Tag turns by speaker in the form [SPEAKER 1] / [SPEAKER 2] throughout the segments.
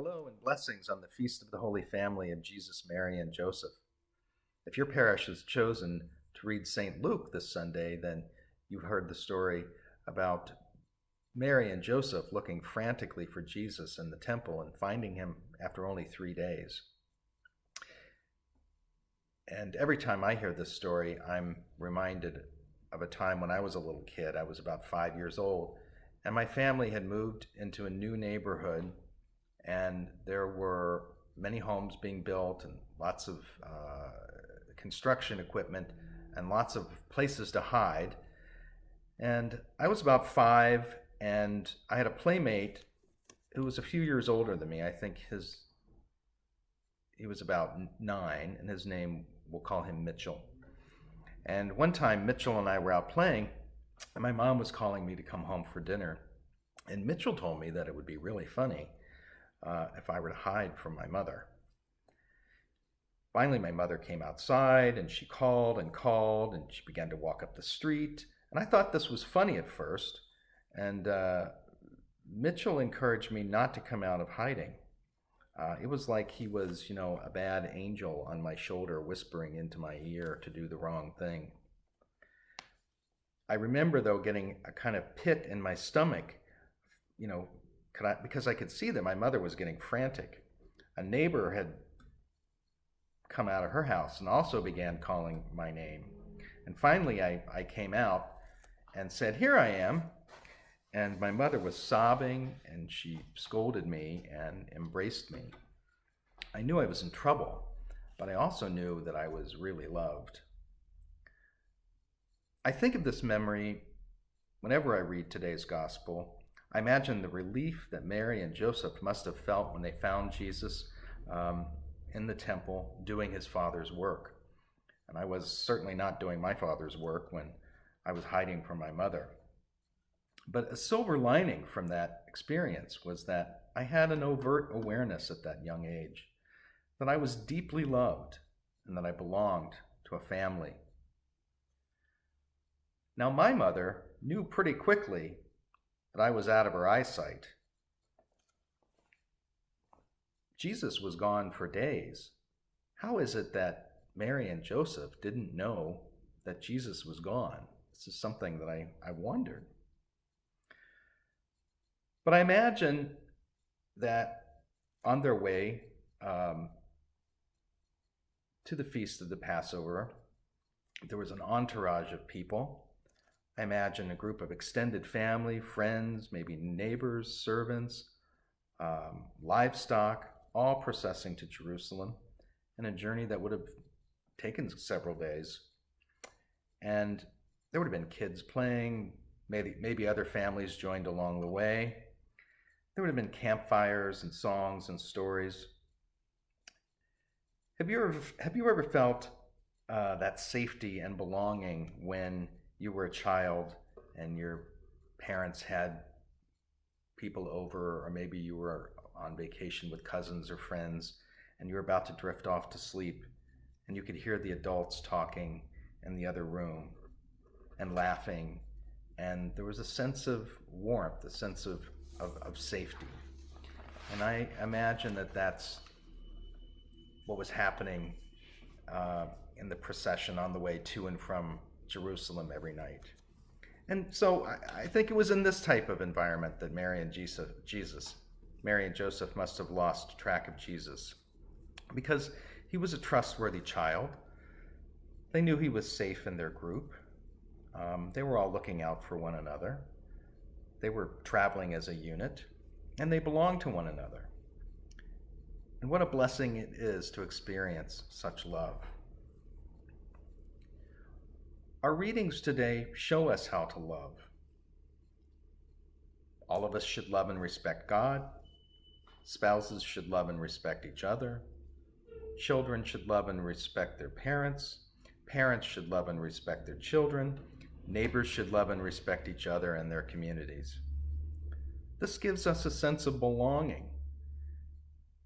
[SPEAKER 1] Hello and blessings on the Feast of the Holy Family of Jesus, Mary, and Joseph. If your parish has chosen to read St. Luke this Sunday, then you've heard the story about Mary and Joseph looking frantically for Jesus in the temple and finding him after only 3 days. And every time I hear this story, I'm reminded of a time when I was a little kid. I was about 5 years old, and my family had moved into a new neighborhood, and there were many homes being built and lots of construction equipment and lots of places to hide. And I was about 5, and I had a playmate who was a few years older than me. I think he was about 9, and his name, we'll call him Mitchell. And one time Mitchell and I were out playing, and my mom was calling me to come home for dinner. And Mitchell told me that it would be really funny if I were to hide from my mother. Finally, my mother came outside, and she called, and she began to walk up the street. And I thought this was funny at first, and Mitchell encouraged me not to come out of hiding. It was like he was, a bad angel on my shoulder whispering into my ear to do the wrong thing. I remember, though, getting a kind of pit in my stomach, because I could see that my mother was getting frantic. A neighbor had come out of her house and also began calling my name. And finally, I came out and said, "Here I am." And my mother was sobbing, and she scolded me and embraced me. I knew I was in trouble, but I also knew that I was really loved. I think of this memory whenever I read today's gospel. I imagine the relief that Mary and Joseph must have felt when they found Jesus in the temple doing his Father's work. And I was certainly not doing my Father's work when I was hiding from my mother. But a silver lining from that experience was that I had an overt awareness at that young age that I was deeply loved and that I belonged to a family. Now, my mother knew pretty quickly that I was out of her eyesight. Jesus was gone for days. How is it that Mary and Joseph didn't know that Jesus was gone? This is something that I wondered. But I imagine that on their way to the feast of the Passover, there was an entourage of people. I imagine a group of extended family, friends, maybe neighbors, servants, livestock, all processing to Jerusalem in a journey that would have taken several days. And there would have been kids playing, maybe other families joined along the way. There would have been campfires and songs and stories. Have you ever felt that safety and belonging when you were a child and your parents had people over, or maybe you were on vacation with cousins or friends and you were about to drift off to sleep and you could hear the adults talking in the other room and laughing, and there was a sense of warmth, a sense of safety. And I imagine that that's what was happening in the procession on the way to and from Jerusalem every night. And so I think it was in this type of environment that Mary and Joseph must have lost track of Jesus, because he was a trustworthy child. They knew he was safe in their group. They were all looking out for one another. They were traveling as a unit, and they belonged to one another. And what a blessing it is to experience such love. Our readings today show us how to love. All of us should love and respect God. Spouses should love and respect each other. Children should love and respect their parents. Parents should love and respect their children. Neighbors should love and respect each other and their communities. This gives us a sense of belonging.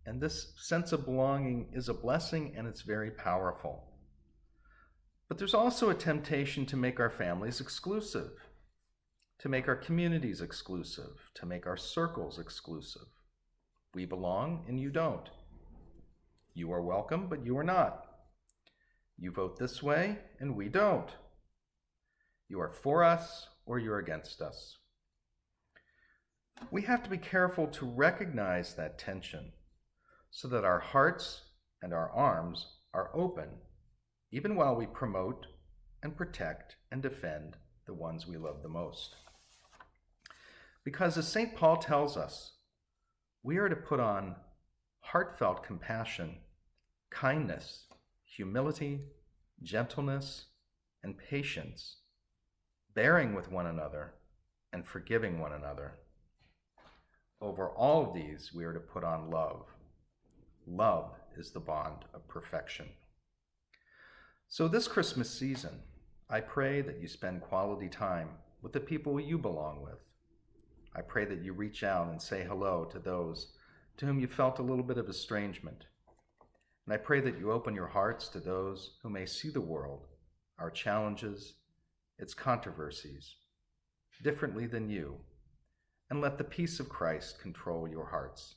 [SPEAKER 1] And this sense of belonging is a blessing, and it's very powerful. But there's also a temptation to make our families exclusive, to make our communities exclusive, to make our circles exclusive. We belong and you don't. You are welcome, but you are not. You vote this way and we don't. You are for us or you're against us. We have to be careful to recognize that tension so that our hearts and our arms are open, even while we promote and protect and defend the ones we love the most. Because as St. Paul tells us, we are to put on heartfelt compassion, kindness, humility, gentleness, and patience, bearing with one another and forgiving one another. Over all of these, we are to put on love. Love is the bond of perfection. So this Christmas season, I pray that you spend quality time with the people you belong with. I pray that you reach out and say hello to those to whom you felt a little bit of estrangement. And I pray that you open your hearts to those who may see the world, our challenges, its controversies, differently than you, and let the peace of Christ control your hearts.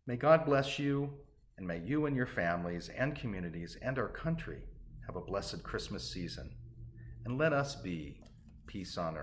[SPEAKER 1] May God bless you, and may you and your families and communities and our country have a blessed Christmas season. And let us be peace on earth.